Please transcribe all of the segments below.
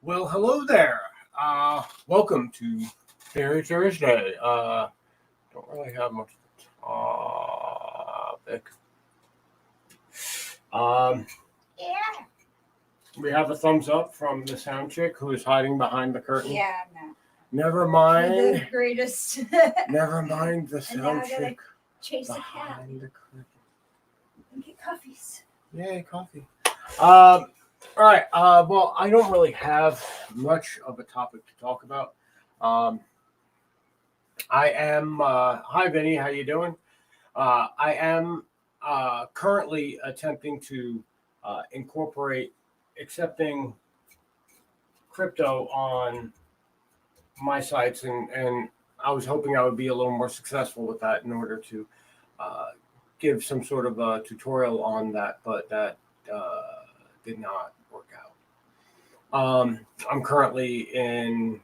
Well, hello there. Welcome to Theory Thursday. Don't really have much topic. Um, Yeah. we have a thumbs up from the sound chick who is hiding behind the curtain. Yeah, no. Never The mind. greatest. Never mind the And now sound I gotta chick chase a cat behind the curtain. and get cuffies. Yay, coffee. All right. Well, I don't really have much of a topic to talk about. Um, I am. Hi, Vinny. How you doing? I am currently attempting to incorporate accepting crypto on my sites, and I was hoping I would be a little more successful with that in order to uh, give some sort of a tutorial on that, but that did not work out. I'm currently in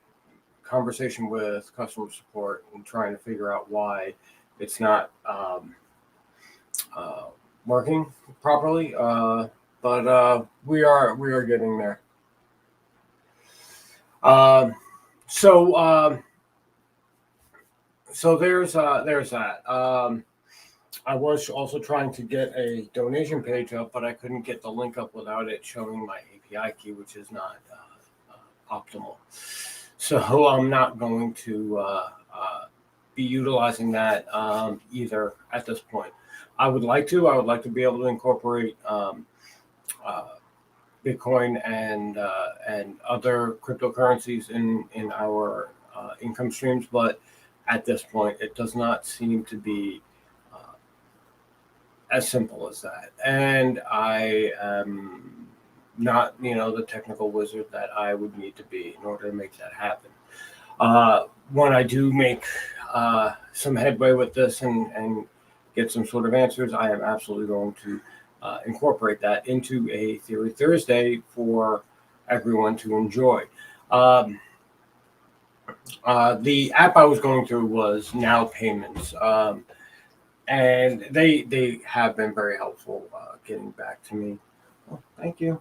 conversation with customer support and trying to figure out why it's not uh, working properly. But we are getting there. Um, so so there's that. I was also trying to get a donation page up, but I couldn't get the link up without it showing my API key, which is not optimal. So I'm not going to be utilizing that either at this point. I would like to. I would like to be able to incorporate uh, Bitcoin and other cryptocurrencies in our income streams, but at this point, it does not seem to be as simple as that. And I am not, the technical wizard that I would need to be in order to make that happen. When I do make some headway with this and get some sort of answers, I am absolutely going to incorporate that into a Theory Thursday for everyone to enjoy. Um, the app I was going through was Now Payments, and they have been very helpful getting back to me. Oh, thank you.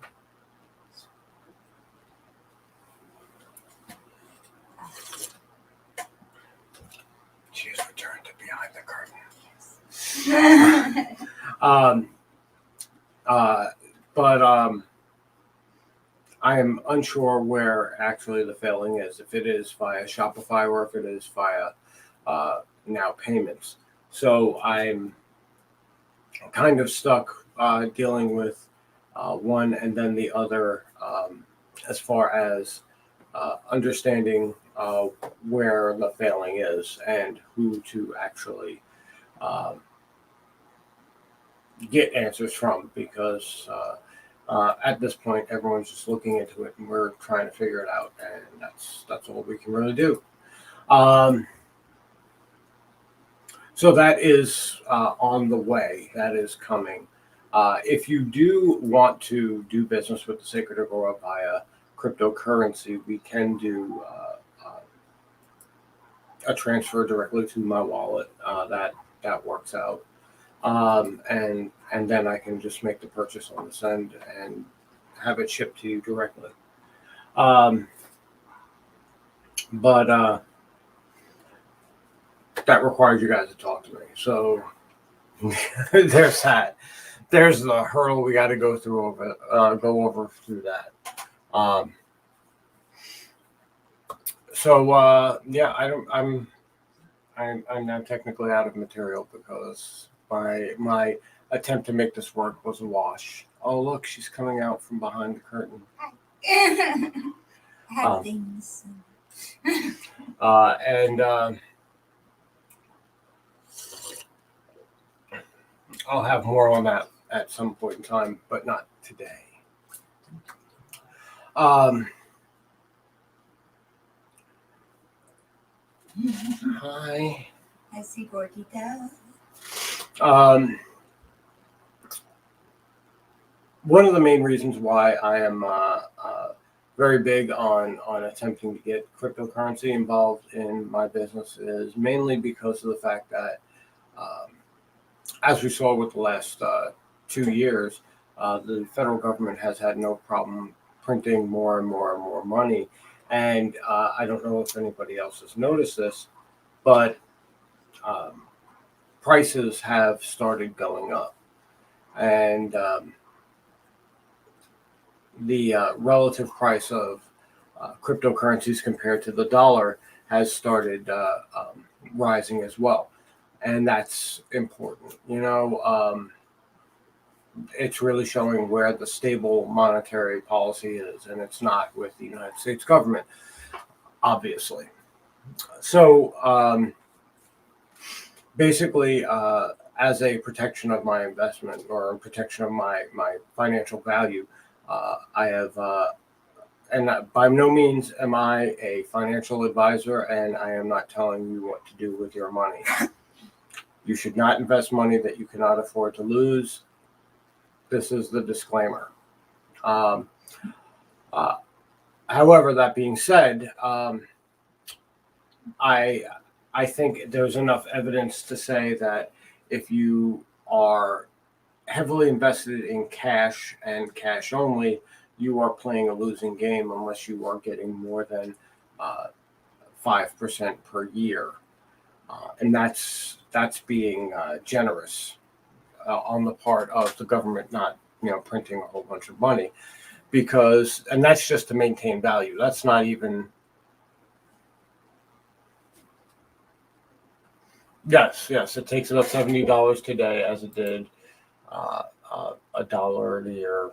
She has returned to behind the curtain. um, but I am unsure where actually the failing is, if it is via Shopify or if it is via Now Payments. So I'm kind of stuck dealing with one and then the other as far as understanding where the failing is and who to actually um, get answers from, because at this point everyone's just looking into it and we're trying to figure it out, and that's all we can really do. Um, so that is on the way. That is coming. If you do want to do business with the Sacred Agora via cryptocurrency, we can do a transfer directly to my wallet. That works out. And then I can just make the purchase on this end and have it shipped to you directly. Um, but that requires you guys to talk to me. So there's that. There's the hurdle we got to go through that. Um, so yeah, I'm now technically out of material because my attempt to make this work was a wash. Oh, look, she's coming out from behind the curtain. I had things. And I'll have more on that at some point in time, but not today. Hi. I see Gordita. One of the main reasons why I am very big on attempting to get cryptocurrency involved in my business is mainly because of the fact that, as we saw with the last 2 years, the federal government has had no problem printing more and more and more money. And I don't know if anybody else has noticed this, but um, prices have started going up. And the relative price of cryptocurrencies compared to the dollar has started rising as well. And that's important. It's really showing where the stable monetary policy is, and it's not with the United States government, obviously. So basically, as a protection of my investment or protection of my financial value, I have, and by no means am I a financial advisor, and I am not telling you what to do with your money. You should not invest money that you cannot afford to lose. This is the disclaimer. Um, uh, However, that being said, I I think there's enough evidence to say that if you are heavily invested in cash and cash only, you are playing a losing game unless you are getting more than 5% per year, and that's being generous on the part of the government, not printing a whole bunch of money, because and that's just to maintain value. That's not even. Yes, it takes about $70 today, as it did $1 the year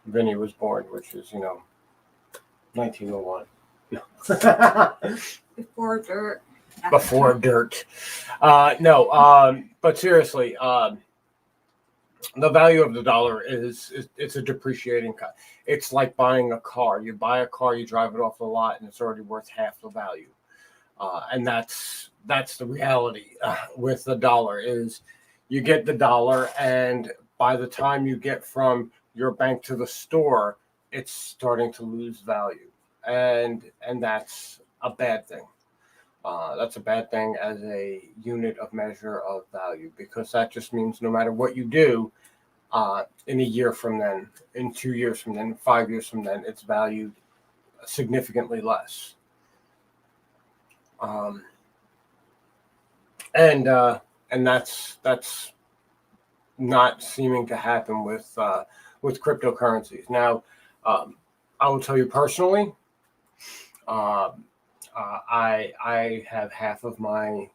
Vinny was born, which is 1901. Before dirt. Before dirt. No, but seriously, the value of the dollar is it's a depreciating. It's like buying a car. You buy a car, you drive it off the lot, and it's already worth half the value. And that's the reality with the dollar is you get the dollar, and by the time you get from your bank to the store, it's starting to lose value, and that's a bad thing. That's a bad thing as a unit of measure of value, because that just means no matter what you do, in a year from then, in 2 years from then, 5 years from then, it's valued significantly less. Um, and that's not seeming to happen with cryptocurrencies. Now, I will tell you personally, um, I have half of my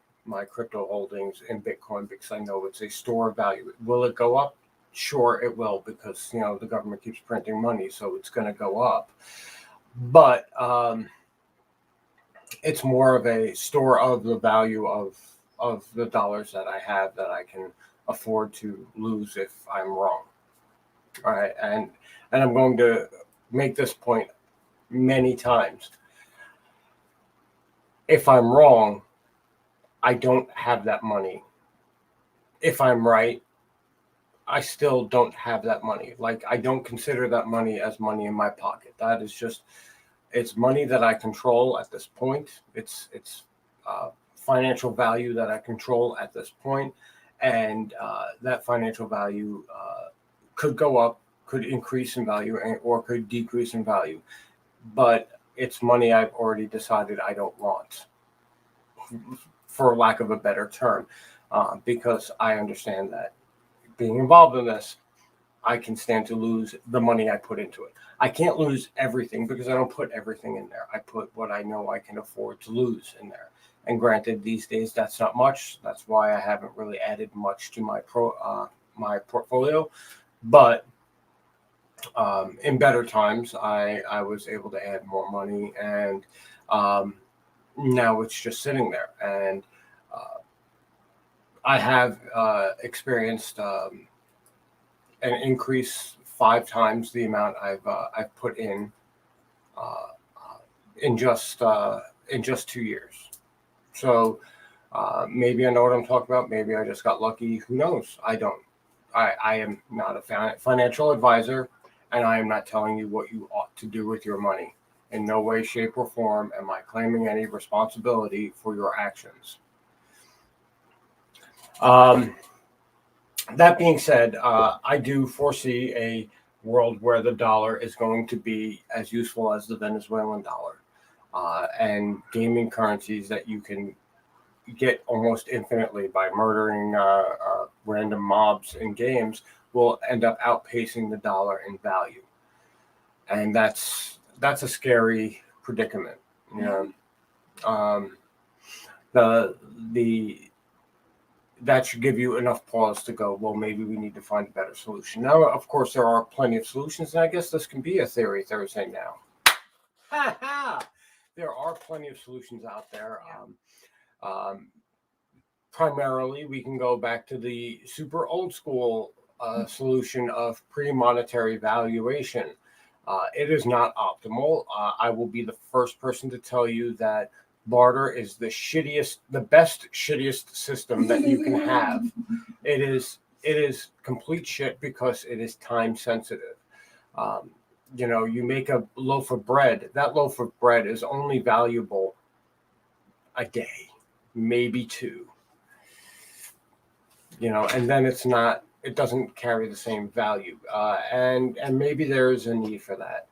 crypto holdings in Bitcoin because I know it's a store of value. Will it go up? Sure, it will, because the government keeps printing money, so it's going to go up. But it's more of a store of the value of the dollars that I have that I can afford to lose if I'm wrong. All right, and I'm going to make this point many times. If I'm wrong, I don't have that money. If I'm right, I still don't have that money. Like, I don't consider that money as money in my pocket. That is just, it's money that I control at this point. It's financial value that I control at this point, and that financial value could go up, could increase in value, or could decrease in value. But it's money I've already decided I don't want, for lack of a better term, because I understand that being involved in this, I can stand to lose the money I put into it. I can't lose everything because I don't put everything in there. I put what I know I can afford to lose in there. And granted, these days that's not much. That's why I haven't really added much to my portfolio. But in better times, I was able to add more money, and now it's just sitting there. And I have experienced an increase 5 times the amount I've put in just 2 years. So maybe I know what I'm talking about. Maybe I just got lucky. Who knows? I don't. I am not a financial advisor, and I am not telling you what you ought to do with your money. In no way, shape, or form am I claiming any responsibility for your actions. That being said, I do foresee a world where the dollar is going to be as useful as the Venezuelan dollar, and gaming currencies that you can get almost infinitely by murdering random mobs in games will end up outpacing the dollar in value, and that's a scary predicament. You know, um, the that should give you enough pause to go, well, maybe we need to find a better solution. Now, of course, there are plenty of solutions, and I guess this can be a theory Thursday now. Ha ha! There are plenty of solutions out there. Primarily, we can go back to the super old school solution of pre-monetary valuation. It is not optimal. I will be the first person to tell you that barter is the best shittiest system that you can have. It is complete shit because it is time sensitive. Um, you make a loaf of bread. That loaf of bread is only valuable a day, maybe two. And then it doesn't carry the same value, and maybe there is a need for that,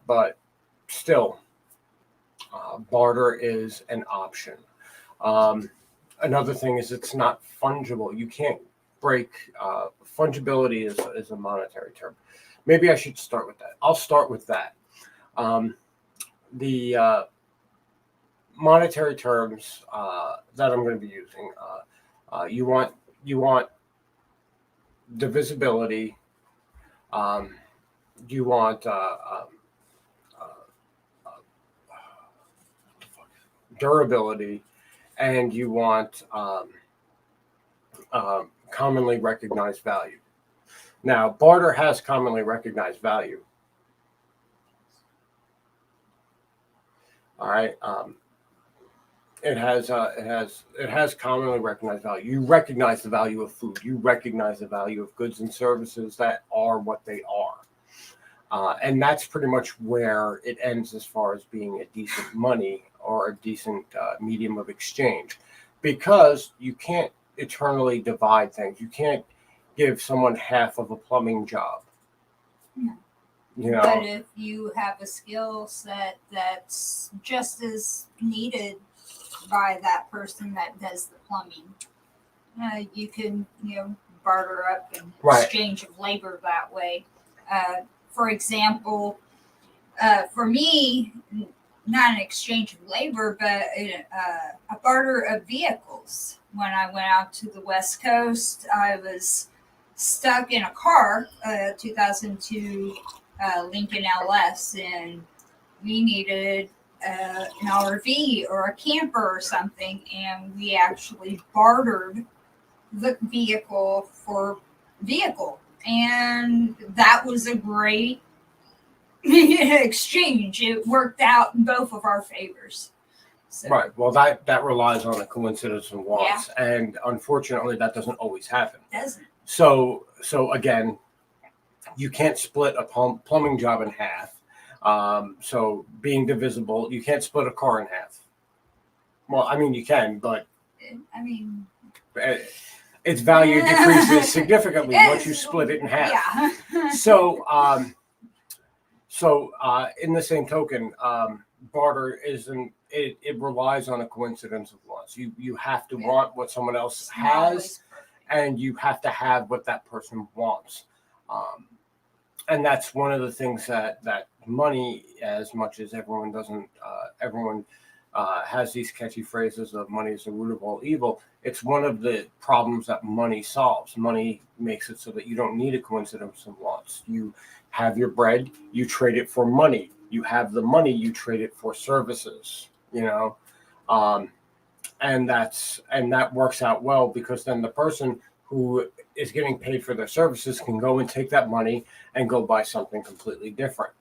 but still, barter is an option. Another thing is it's not fungible. You can't break fungibility is a monetary term. Maybe I should start with that. I'll start with that. The monetary terms that I'm going to be using. You want divisibility. You want durability, and you want commonly recognized value. Now, barter has commonly recognized value. All right. It has commonly recognized value. You recognize the value of food. You recognize the value of goods and services that are what they are, and that's pretty much where it ends as far as being a decent money or a decent medium of exchange, because you can't eternally divide things. You can't give someone half of a plumbing job. No. But if you have a skill set that's just as needed by that person that does the plumbing, you can barter up and exchange of labor that way. For example, for me, not an exchange of labor, but a barter of vehicles. When I went out to the West Coast, I was stuck in a car, 2002 Lincoln LS, and we needed an RV or a camper or something, and we actually bartered the vehicle for vehicle, and that was a great exchange. It worked out in both of our favors. So. Right. Well, that relies on a coincidence of wants, and unfortunately, that doesn't always happen. It doesn't. So again, you can't split a plumbing job in half. So being divisible, you can't split a car in half. Well, I mean, you can, but its value decreases significantly once you split it in half. Yeah. So in the same token, barter isn't. It relies on a coincidence of wants. You have to want what someone else has, and you have to have what that person wants. And that's one of the things that money, as much as everyone doesn't, everyone has these catchy phrases of money is the root of all evil. It's one of the problems that money solves. Money makes it so that you don't need a coincidence of wants. You have your bread, you trade it for money. You have the money, you trade it for services. And that works out well, because then the person who is getting paid for their services can go and take that money and go buy something completely different,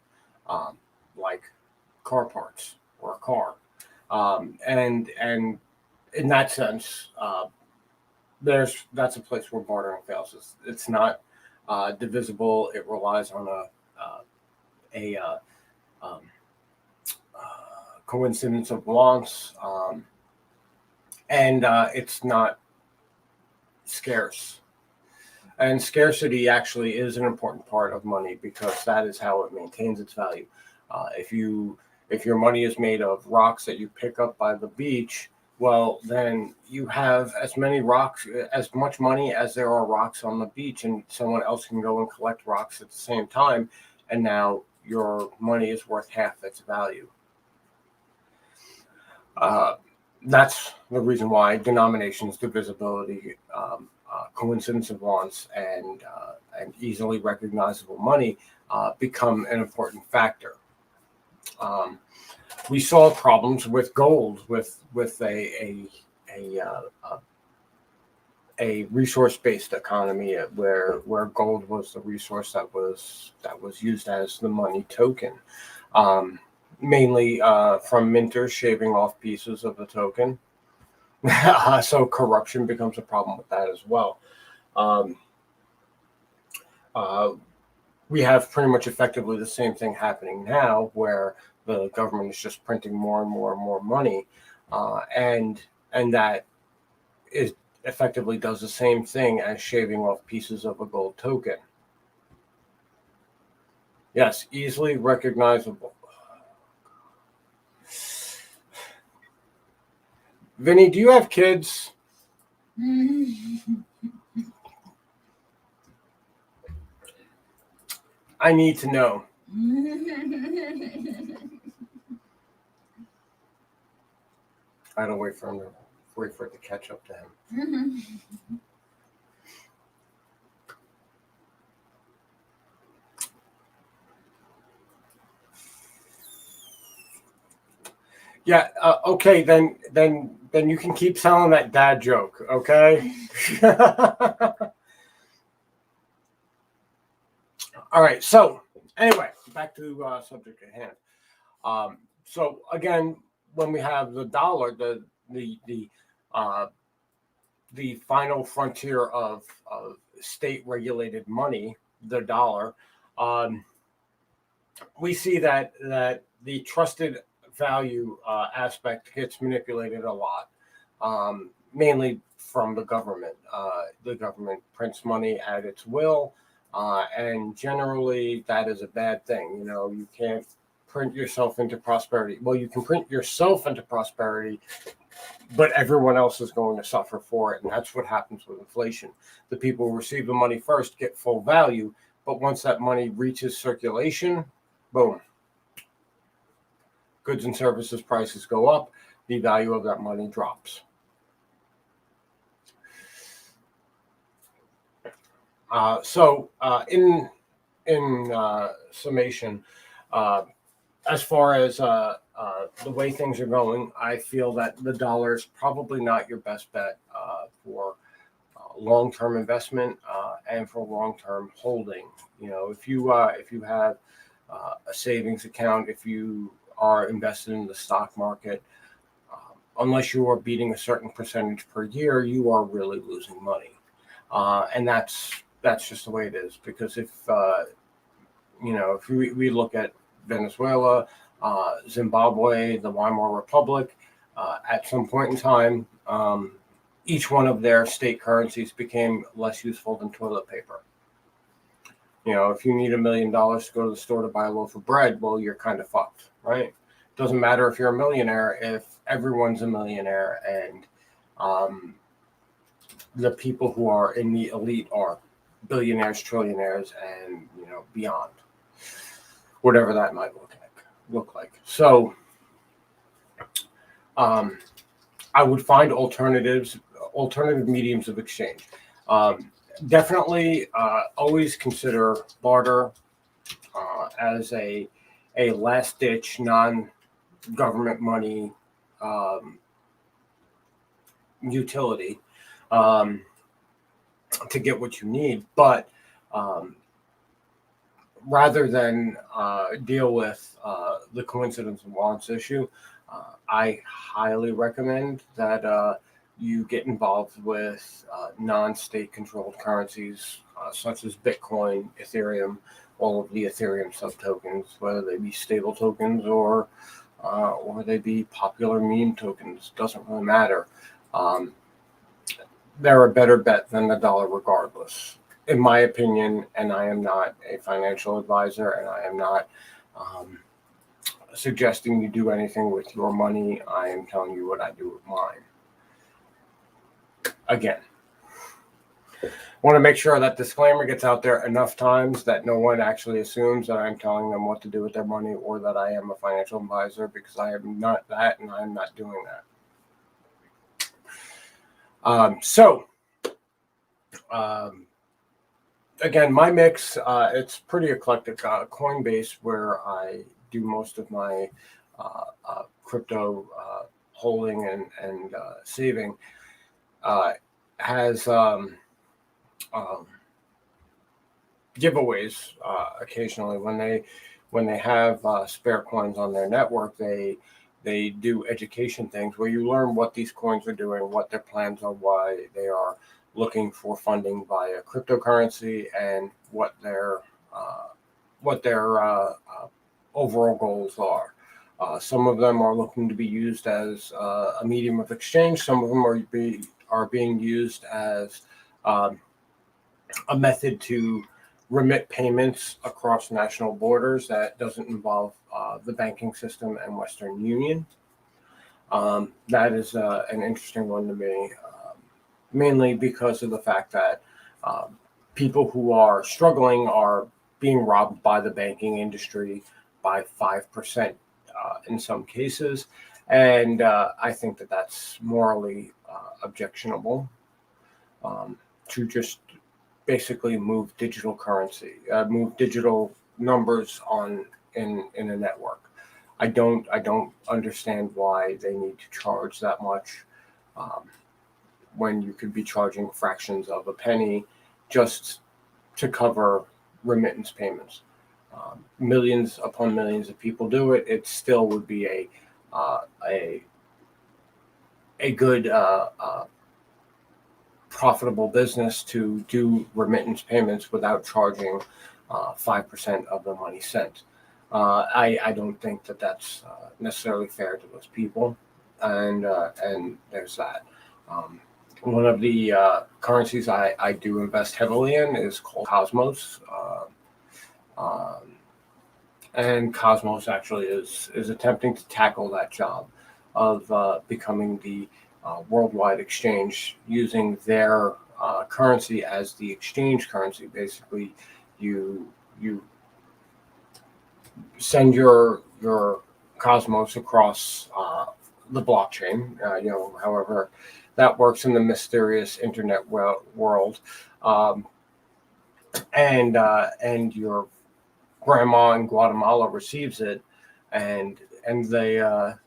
like car parts or a car. And in that sense, that's a place where bartering fails. It's not divisible. It relies on a coincidence of wants, and it's not scarce. And scarcity actually is an important part of money because that is how it maintains its value. If your money is made of rocks that you pick up by the beach, well, then you have as much money as there are rocks on the beach, and someone else can go and collect rocks at the same time, and now your money is worth half its value. That's the reason why denominations, divisibility, coincidence of wants, and easily recognizable money become an important factor. We saw problems with gold, with a resource-based economy where gold was the resource that was used as the money token, mainly from minters shaving off pieces of the token. So corruption becomes a problem with that as well. We have pretty much effectively the same thing happening now, where the government is just printing more and more and more money, and that is effectively does the same thing as shaving off pieces of a gold token. Yes, easily recognizable. Vinny, do you have kids? I need to know. I don't wait for it to catch up to him. Yeah. Okay. Then you can keep telling that dad joke. Okay. All right. So anyway, back to subject at hand. So again, when we have the dollar, the final frontier of state-regulated money, the dollar, we see that the trusted value aspect gets manipulated a lot, mainly from the government. The government prints money at its will, and generally that is a bad thing. You know, you can't print yourself into prosperity. Well, you can print yourself into prosperity, but everyone else is going to suffer for it. And that's what happens with inflation. The people who receive the money first get full value, but once that money reaches circulation, boom, goods and services prices go up, the value of that money drops. So in summation, as far as the way things are going, I feel that the dollar is probably not your best bet for long-term investment and for long-term holding. You know, if you have a savings account, if you are invested in the stock market, unless you are beating a certain percentage per year, you are really losing money, and that's just the way it is. Because if we look at Venezuela, Zimbabwe, the Weimar Republic, at some point in time, each one of their state currencies became less useful than toilet paper. You know, if you need $1 million to go to the store to buy a loaf of bread, well, you're kind of fucked, right? Doesn't matter if you're a millionaire if everyone's a millionaire, and the people who are in the elite are billionaires, trillionaires, and beyond, whatever that might look like. So I would find alternative mediums of exchange. Definitely always consider barter as a last-ditch non-government money utility to get what you need. But rather than deal with the coincidence of wants issue, I highly recommend that you get involved with non-state controlled currencies such as Bitcoin, Ethereum, all of the Ethereum sub-tokens, whether they be stable tokens or they be popular meme tokens, doesn't really matter. They're a better bet than the dollar regardless. in my opinion, and I am not a financial advisor, and I am not suggesting you do anything with your money. I am telling you what I do with mine. Again, want to make sure that disclaimer gets out there enough times that no one actually assumes that I'm telling them what to do with their money or that I am a financial advisor, because I am not that, and I'm not doing that. Again, my mix, it's pretty eclectic. Coinbase, where I do most of my crypto holding and saving, has giveaways occasionally when they have spare coins on their network. They do education things where you learn what these coins are doing, what their plans are, why they are looking for funding via cryptocurrency, and what their overall goals are. Some of them are looking to be used as a medium of exchange. Some of them are being used as a method to remit payments across national borders that doesn't involve the banking system and Western Union. That is an interesting one to me, mainly because of the fact that people who are struggling are being robbed by the banking industry by 5% in some cases. And I think that that's morally objectionable, to just basically move digital currency, move digital numbers in a network. I don't understand why they need to charge that much when you could be charging fractions of a penny just to cover remittance payments. Millions upon millions of people do it. It still would be a good profitable business to do remittance payments without charging 5% of the money sent. I don't think that that's necessarily fair to those people, and there's that. One of the currencies I do invest heavily in is called Cosmos, and Cosmos actually is attempting to tackle that job of becoming the worldwide exchange, using their currency as the exchange currency. Basically, you send your Cosmos across the blockchain. However that works in the mysterious internet world, and your grandma in Guatemala receives it, and they are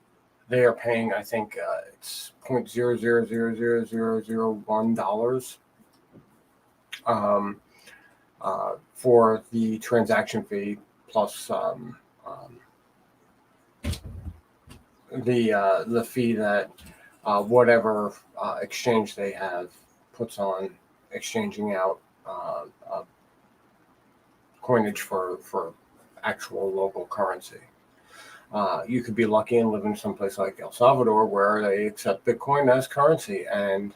paying, I think it's $0.000001 for the transaction fee, plus the fee that whatever exchange they have puts on exchanging out coinage for actual local currency. You could be lucky and live in someplace like El Salvador where they accept Bitcoin as currency, and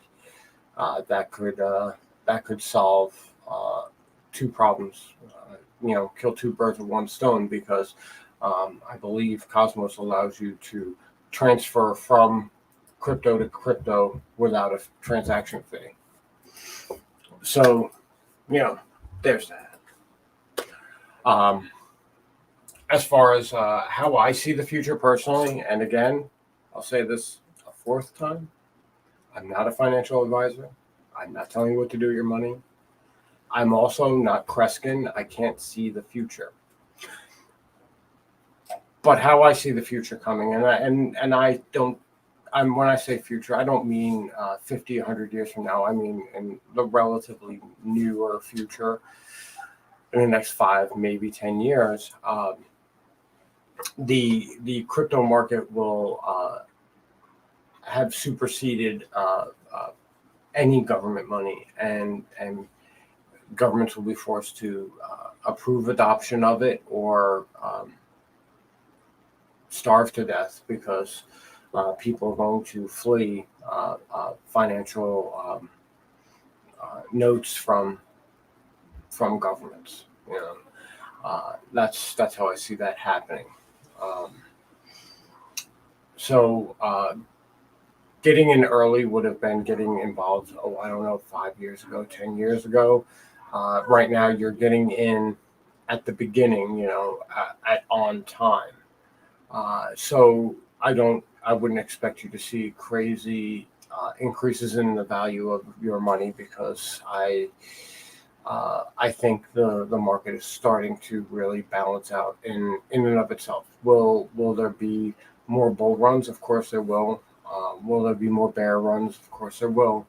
that could solve two problems. Kill two birds with one stone, because I believe Cosmos allows you to transfer from crypto to crypto without a transaction fee. So, there's that. As far as how I see the future personally, and again, I'll say this a fourth time, I'm not a financial advisor. I'm not telling you what to do with your money. I'm also not Kreskin. I can't see the future. But how I see the future coming, and I don't, when I say future, I don't mean 50, 100 years from now. I mean in the relatively newer future, in the next 5, maybe 10 years. The crypto market will have superseded any government money, and governments will be forced to approve adoption of it, or starve to death, because people are going to flee financial notes from from governments. That's how I see that happening. Um, so getting in early would have been getting involved. Oh, I don't know, 5 years ago, 10 years ago. Right now, you're getting in at the beginning, at on time. So I wouldn't expect you to see crazy increases in the value of your money because I think the market is starting to really balance out in and of itself. Will there be more bull runs? Of course there will. Will there be more bear runs? Of course there will,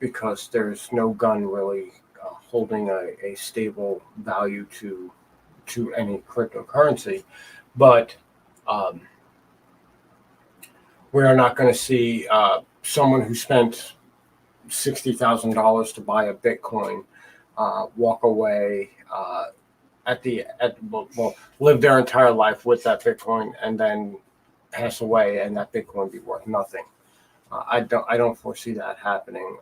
because there's no gun really holding a stable value to any cryptocurrency. But um, we are not going to see someone who spent $60,000 to buy a Bitcoin walk away live their entire life with that Bitcoin and then pass away and that Bitcoin be worth nothing. I don't foresee that happening,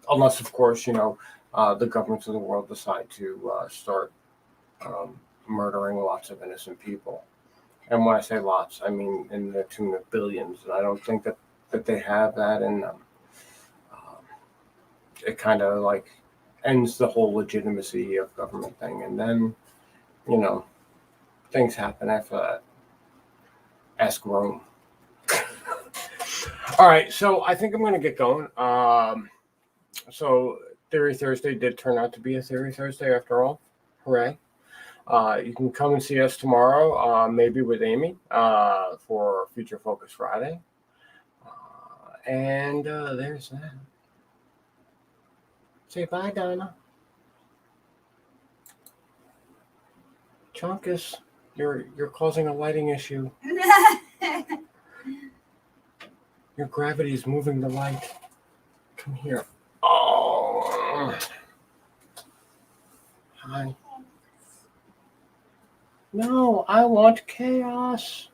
unless of course the governments of the world decide to start murdering lots of innocent people. And when I say lots, I mean in the tune of billions. And I don't think that they have that in them. It kind of like ends the whole legitimacy of government thing. And then, things happen after that. Ask Rome. All right, so I think I'm going to get going. So Theory Thursday did turn out to be a Theory Thursday after all. Hooray. You can come and see us tomorrow, maybe with Amy, for Future Focus Friday. And there's that. Say bye, Donna. Chunkus, you're causing a lighting issue. Your gravity is moving the light. Come here. Oh. Hi. No, I want chaos.